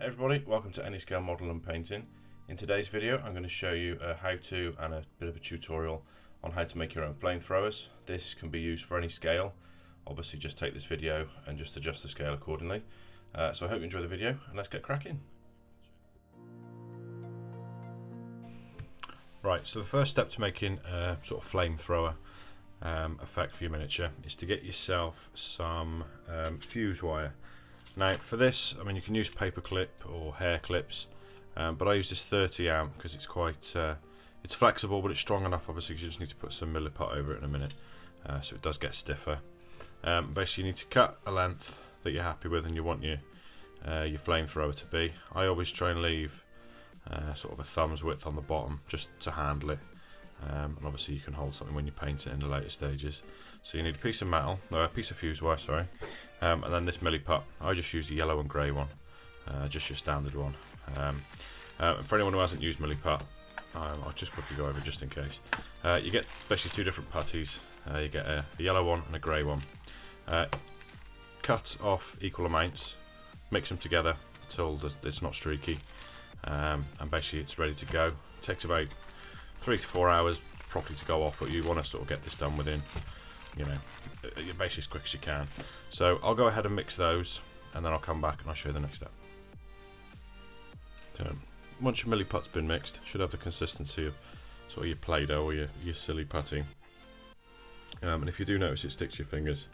Hey everybody, welcome to AnyScale Modelling Painting. In today's video I'm going to show you a how-to and a bit of a tutorial on how to make your own flamethrowers. This can be used for any scale. Obviously just take this video and just adjust the scale accordingly. So I hope you enjoy the video and let's get cracking. Right, so the first step to making a sort of flamethrower effect for your miniature is to get yourself some fuse wire. Now for this, I mean, you can use paper clip or hair clips, but I use this 30 amp because it's quite, it's flexible but it's strong enough obviously because you just need to put some milliput over it in a minute, so it does get stiffer. Basically you need to cut a length that you're happy with and you want your flamethrower to be. I always try and leave sort of a thumb's width on the bottom just to handle it, and obviously you can hold something when you paint it in the later stages. So you need a piece of metal, no, a piece of fuse wire, sorry, and then this milliput. I just use the yellow and grey one, just your standard one. For anyone who hasn't used milliput, I'll just quickly go over it just in case. You get basically two different putties. You get a yellow one and a grey one. Cut off equal amounts, mix them together until it's not streaky, and basically it's ready to go. It takes about 3 to 4 hours properly to go off, but you want to sort of get this done within, you know, basically as quick as you can. So I'll go ahead and mix those and then I'll come back and I'll show you the next step. So once your milliput's been mixed, it should have the consistency of sort of your Play-Doh or your silly putty. And if you do notice it sticks to your fingers,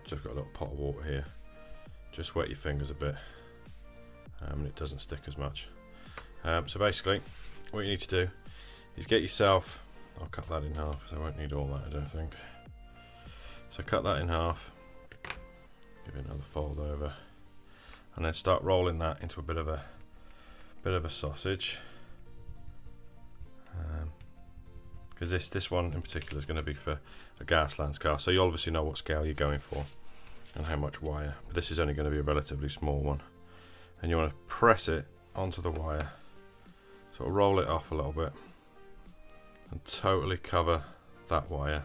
just got a little pot of water here, just wet your fingers a bit, and it doesn't stick as much. So basically what you need to do is get yourself, I'll cut that in half so I won't need all that, I don't think. So cut that in half, give it another fold over, and then start rolling that into a bit of a sausage. Because this one in particular is going to be for a Gaslands car, so you obviously know what scale you're going for and how much wire, but this is only going to be a relatively small one. And you want to press it onto the wire, sort of roll it off a little bit and totally cover that wire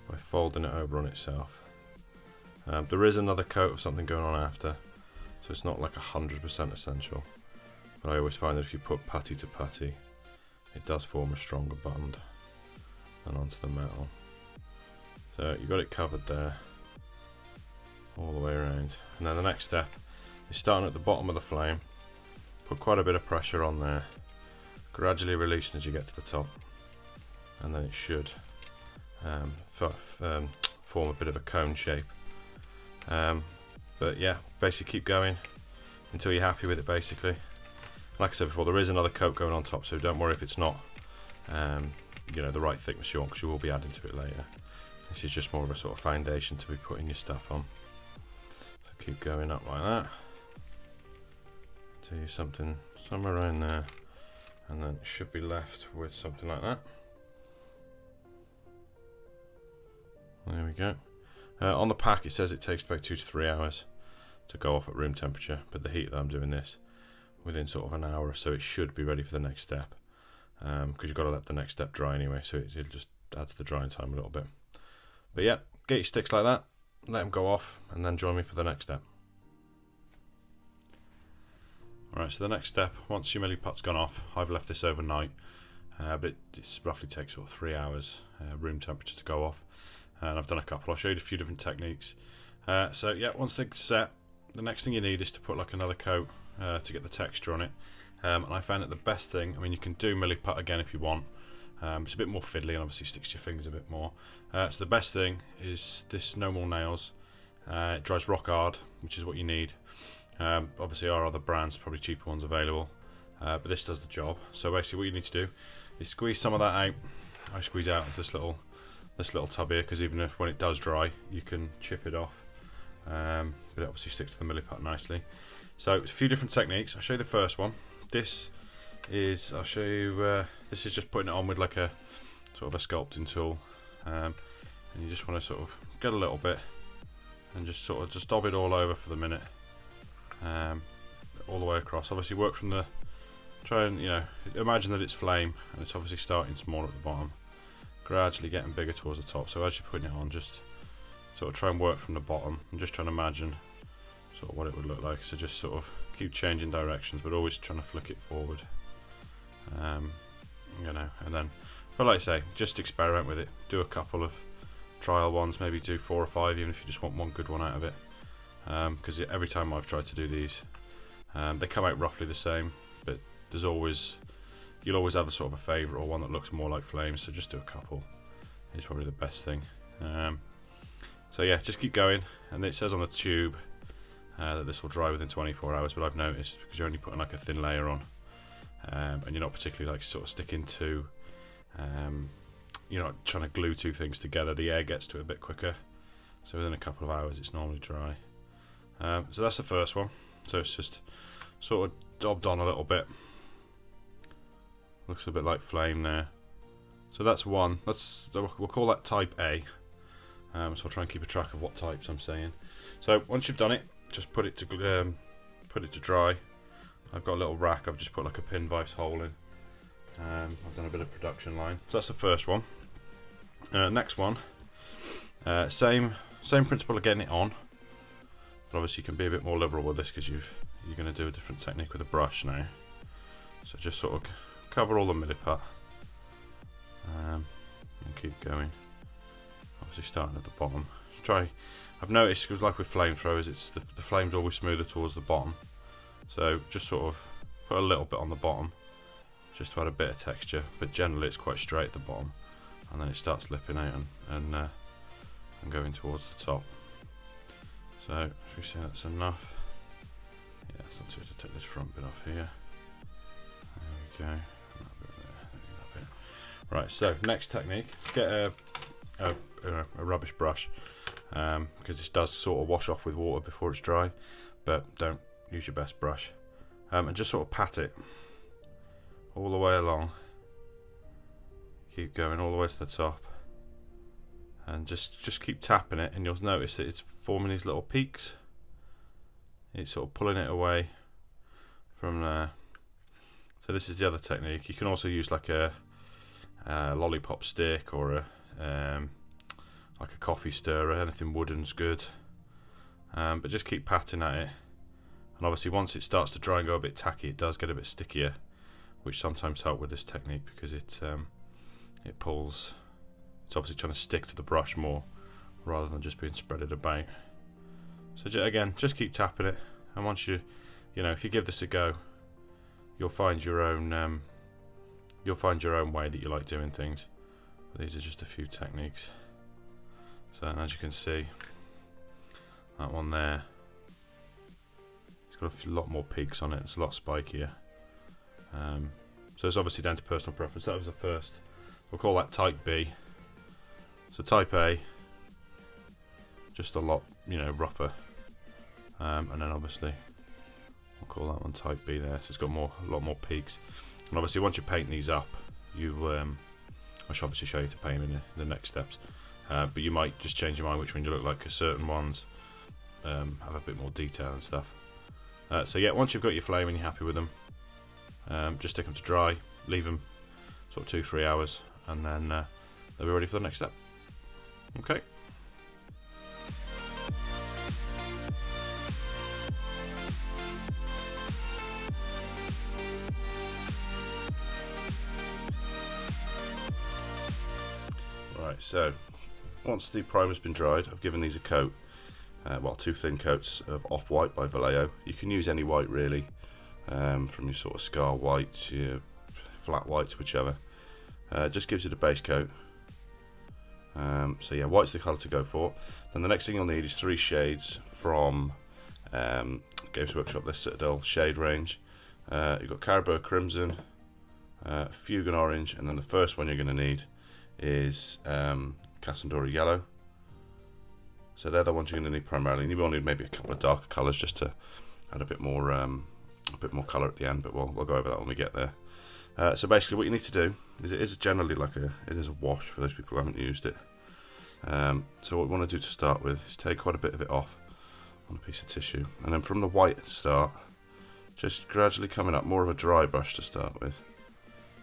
by folding it over on itself. There is another coat of something going on after, so it's not like 100% essential, but I always find that if you put putty to putty, it does form a stronger bond than onto the metal. So you got it covered there all the way around, and then the next step is starting at the bottom of the flame. Put quite a bit of pressure on there, gradually releasing as you get to the top, and then it should form a bit of a cone shape. But yeah, basically keep going until you're happy with it basically. Like I said before, there is another coat going on top, so don't worry if it's not you know, the right thickness you want, because you will be adding to it later. This is just more of a sort of foundation to be putting your stuff on. So keep going up like that till you're something somewhere around there, and then it should be left with something like that. There we go. On the pack it says it takes about 2 to 3 hours to go off at room temperature, but the heat that I'm doing this within sort of an hour or so, it should be ready for the next step, because you've got to let the next step dry anyway, so it'll just add to the drying time a little bit. But yeah, get your sticks like that, let them go off, and then join me for the next step. Alright, so the next step, once your milliput's gone off, I've left this overnight, but it roughly takes sort of 3 hours room temperature to go off, and I've done a couple. I'll show you a few different techniques. So yeah, once they're set, the next thing you need is to put like another coat to get the texture on it. And I found that the best thing, I mean, you can do milliput again if you want, it's a bit more fiddly and obviously sticks to your fingers a bit more. So the best thing is this No More Nails. It dries rock hard, which is what you need. Obviously our other brands, probably cheaper ones available, but this does the job. So basically what you need to do is squeeze some of that out. I squeeze out into this little tub here, because even if when it does dry you can chip it off, but it obviously sticks to the milliput nicely. So it's a few different techniques. I'll show you the first one. This is, I'll show you, this is just putting it on with like a sort of a sculpting tool, and you just want to sort of get a little bit and just sort of just dab it all over for the minute, all the way across. Obviously work from the, try and, you know, imagine that it's flame and it's obviously starting small at the bottom, gradually getting bigger towards the top. So as you're putting it on, just sort of try and work from the bottom and just try and imagine sort of what it would look like. So just sort of keep changing directions, but always trying to flick it forward. You know, and then, but like I say, just experiment with it. Do a couple of trial ones, maybe do 4 or 5, even if you just want one good one out of it. Because every time I've tried to do these, they come out roughly the same, but you'll always have a sort of a favourite or one that looks more like flames. So just do a couple is probably the best thing. So yeah, just keep going. And it says on the tube that this will dry within 24 hours, but I've noticed, because you're only putting like a thin layer on, and you're not particularly like sort of sticking to, you're not trying to glue two things together, the air gets to it a bit quicker. So within a couple of hours it's normally dry. So that's the first one. So it's just sort of daubed on a little bit. Looks a bit like flame there. So that's one. We'll call that type A. So I'll try and keep a track of what types I'm saying. So once you've done it, just put it to dry. I've got a little rack. I've just put like a pin vise hole in. I've done a bit of production line. So that's the first one. Next one, same principle of getting it on, but obviously you can be a bit more liberal with this because you're going to do a different technique with a brush now. So just sort of cover all the milliput and keep going. Obviously starting at the bottom. I've noticed, because like with flamethrowers, it's the flame's always smoother towards the bottom. So just sort of put a little bit on the bottom, just to add a bit of texture. But generally it's quite straight at the bottom, and then it starts lipping out and going towards the top. So if we say that's enough, yeah, it's not too to take this front bit off here. There we go. That bit there, that bit. Right. So next technique, get a rubbish brush, because this does sort of wash off with water before it's dry, but don't use your best brush, and just sort of pat it all the way along. Keep going all the way to the top, and just keep tapping it, and you'll notice that it's forming these little peaks. It's sort of pulling it away from there. So this is the other technique. You can also use like a lollipop stick or like a coffee stirrer. Anything wooden's good, but just keep patting at it. And obviously once it starts to dry and go a bit tacky, it does get a bit stickier, which sometimes help with this technique, because it pulls. It's obviously trying to stick to the brush more rather than just being spreaded about. So again, just keep tapping it, and once if you give this a go, you'll find your own way that you like doing things. But these are just a few techniques. So as you can see, that one there, it's got a lot more peaks on it. It's a lot spikier. So it's obviously down to personal preference. That was the first. We'll call that type B. So type A, just a lot, rougher. And then obviously we'll call that one type B there. So it's got a lot more peaks. And obviously once you paint these up, I should obviously show you to paint in the next steps. But you might just change your mind which one you look like, because certain ones have a bit more detail and stuff. So yeah, once you've got your flame and you're happy with them, just stick them to dry, leave them sort of 2-3 hours, and then they'll be ready for the next step. Okay. Right, so once the primer's been dried, I've given these a coat, 2 thin coats of off-white by Vallejo. You can use any white really, from your sort of scar white to your flat whites, whichever. Just gives it a base coat. So yeah, white's the colour to go for. Then the next thing you'll need is 3 shades from Games Workshop, this Citadel shade range. You've got Caribou Crimson, Fugan Orange, and then the first one you're going to need is Cassandora Yellow. So they're the ones you're going to need primarily. And you will need maybe a couple of darker colours just to add a bit more colour at the end, but we'll go over that when we get there. So basically what you need to do is, it is generally it is a wash for those people who haven't used it. So what we want to do to start with is take quite a bit of it off on a piece of tissue, and then from the white start, just gradually coming up, more of a dry brush to start with,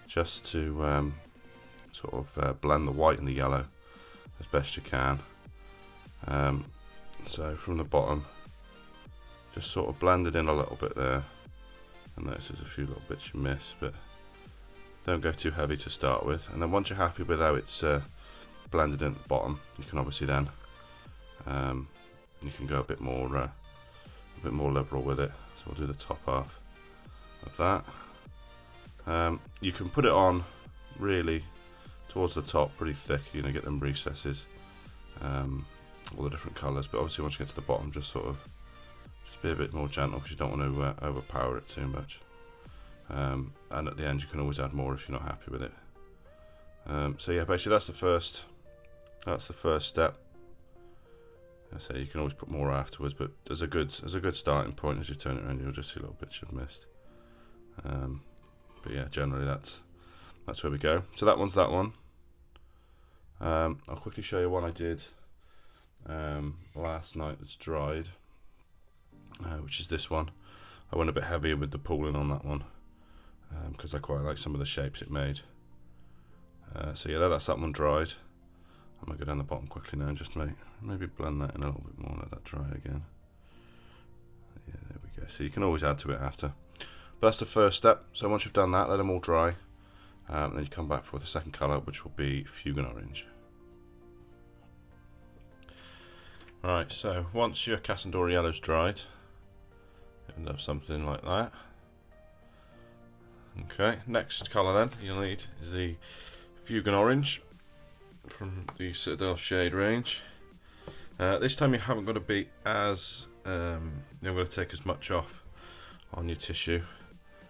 just to sort of blend the white and the yellow as best you can. So from the bottom, just sort of blend it in a little bit there, And notice there's a few little bits you miss, but don't go too heavy to start with. And then once you're happy with how it's blended in at the bottom, you can obviously then you can go a bit more liberal with it. So we'll do the top half of that. You can put it on really towards the top, pretty thick. You're gonna get them recesses, all the different colours. But obviously, once you get to the bottom, just be a bit more gentle because you don't want to overpower it too much. And at the end, you can always add more if you're not happy with it. So yeah, basically that's the first step. I say you can always put more afterwards, but as a good starting point, as you turn it around, you'll just see little bits you've missed. But yeah, generally that's where we go. So that one's that one. I'll quickly show you one I did last night that's dried, which is this one. I went a bit heavier with the pooling on that one because I quite like some of the shapes it made. So yeah, that's that one dried. I'm going to go down the bottom quickly now and just maybe blend that in a little bit more, let that dry again. Yeah, there we go. So you can always add to it after. But that's the first step. So once you've done that, let them all dry. And then you come back for the second colour, which will be Fuchsia Orange. Alright, so once your Casandora Yellow's dried, you'll end up something like that. Okay, next colour then you'll need is the Fuchsia Orange from the Citadel shade range. This time you haven't got to be as you're going to take as much off on your tissue,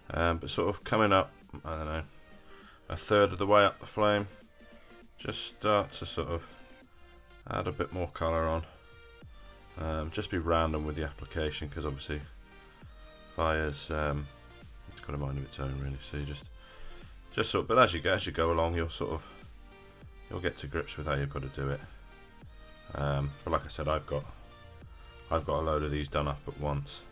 but sort of coming up, I don't know, a third of the way up the flame, just start to sort of add a bit more colour on. Just be random with the application because obviously fire's it's got a mind of its own really. So you just sort of, but as you go along, you'll get to grips with how you've got to do it. But like I said, I've got a load of these done up at once,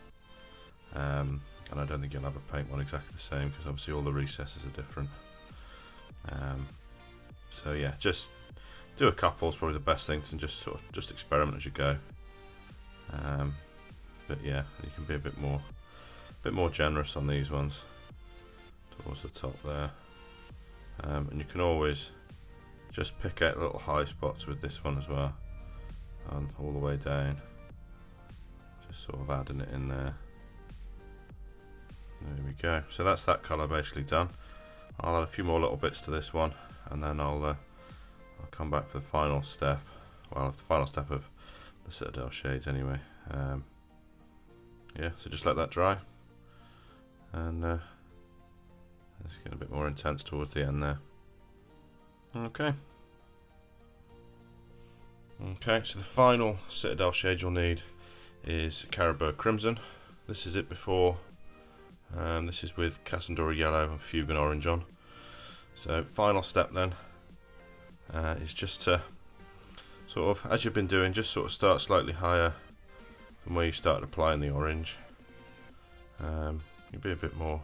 and I don't think you'll ever paint one exactly the same because obviously all the recesses are different. So yeah, just do a couple is probably the best thing, and just experiment as you go. But yeah, you can be a bit more generous on these ones towards the top there, and you can always just pick out little high spots with this one as well, and all the way down, just sort of adding it in there. There we go. So that's that colour basically done. I'll add a few more little bits to this one, and then I'll come back for the final step. Well, the final step of the Citadel shades anyway. Yeah, so just let that dry, and it's getting a bit more intense towards the end there. Okay, so the final Citadel shade you'll need is Caribou Crimson. This is it before. This is with Casandora Yellow and Fuchsia Orange on. So final step then is just to sort of, as you've been doing, just sort of start slightly higher from where you started applying the orange. You'll be a bit more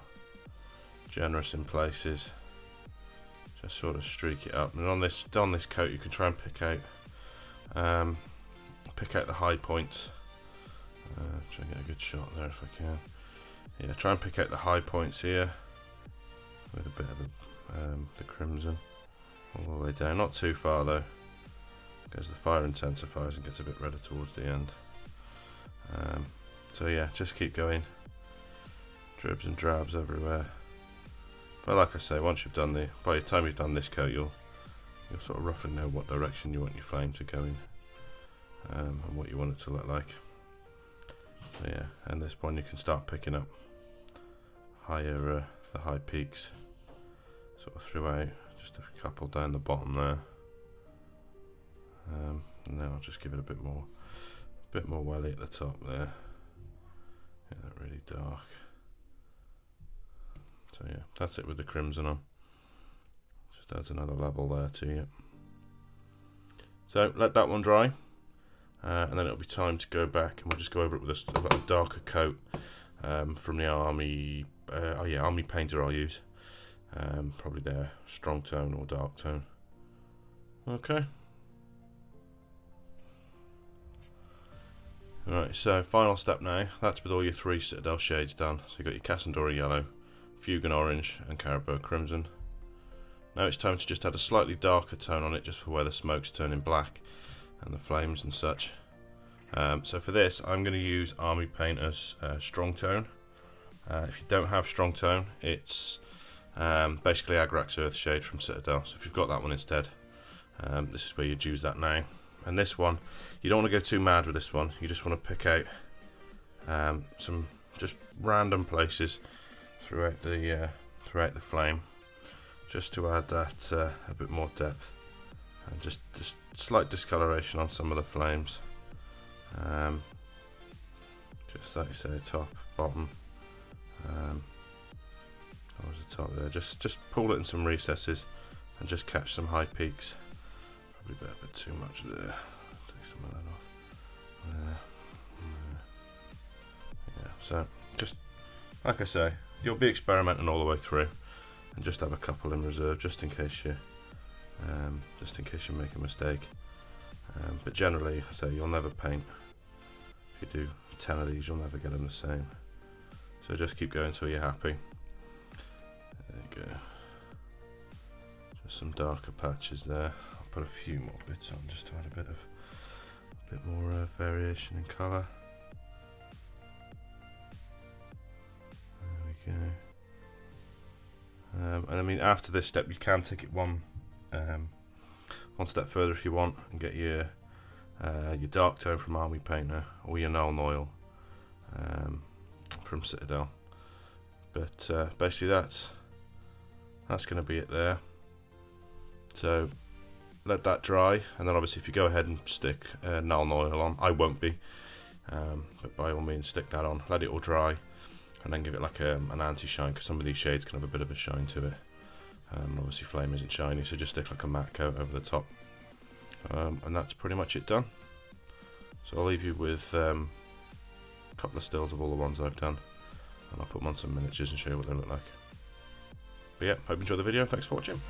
generous in places. Just sort of streak it up, and on this coat you can try and pick out the high points. Try and get a good shot there if I can. Yeah, try and pick out the high points here with a bit of the crimson all the way down. Not too far though, because the fire intensifies and gets a bit redder towards the end. So yeah, just keep going, dribs and drabs everywhere. But like I say, once you've done by the time you've done this coat, you'll sort of roughly know what direction you want your flame to go in, and what you want it to look like. So yeah, at this point you can start picking up higher, the high peaks, sort of throughout. Just a couple down the bottom there, and then I'll just give it a bit more welly at the top there. Get that really dark. So yeah, that's it with the crimson on. Just adds another level there to you. So let that one dry, and then it'll be time to go back, and we'll just go over it with a darker coat from the Army. Army painter I'll use. Probably their strong tone or dark tone. Okay. Right, so final step now. That's with all your 3 Citadel shades done. So you've got your Casandora yellow, Fugan orange and Caribou crimson. Now it's time to just add a slightly darker tone on it, just for where the smoke's turning black and the flames and such. So for this I'm going to use Army Painter's Strong Tone. If you don't have Strong Tone, it's basically Agrax Earth shade from Citadel. So if you've got that one instead, this is where you'd use that now. And this one, you don't want to go too mad with this one. You just want to pick out some just random places throughout the flame, just to add that a bit more depth, and just slight discoloration on some of the flames. Just like you say, top, bottom, towards the top there. Just pull it in some recesses and just catch some high peaks. Probably a bit too much there. Take some of that off. Yeah, so just like I say, you'll be experimenting all the way through, and just have a couple in reserve just in case you make a mistake. But generally, I say you'll never paint. If you do 10 of these, you'll never get them the same. So just keep going until you're happy. There you go. Just some darker patches there. I'll put a few more bits on just to add a bit more variation in colour. There we go. And I mean, after this step, you can take it one step further if you want, and get your dark tone from Army Painter, or your Null Oil from Citadel. But basically that's going to be it there. So let that dry, and then obviously if you go ahead and stick Null Oil on, I won't be, but by all means stick that on, let it all dry, and then give it like an anti-shine, because some of these shades can have a bit of a shine to it. Obviously flame isn't shiny, so just stick like a matte coat over the top, and that's pretty much it done. So I'll leave you with a couple of stills of all the ones I've done, and I'll put them on some miniatures and show you what they look like. But yeah, hope you enjoyed the video, thanks for watching.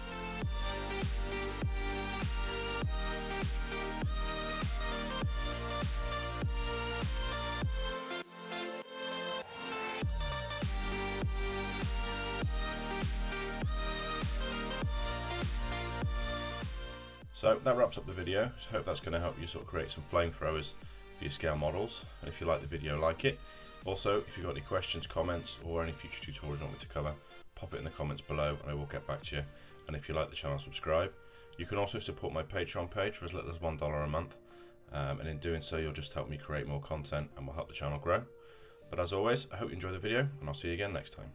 So that wraps up the video. So I hope that's going to help you sort of create some flamethrowers for your scale models. And if you like the video, like it. Also, if you've got any questions, comments, or any future tutorials you want me to cover, pop it in the comments below and I will get back to you. And if you like the channel, subscribe. You can also support my Patreon page for as little as $1 a month. And in doing so, you'll just help me create more content and will help the channel grow. But as always, I hope you enjoy the video, and I'll see you again next time.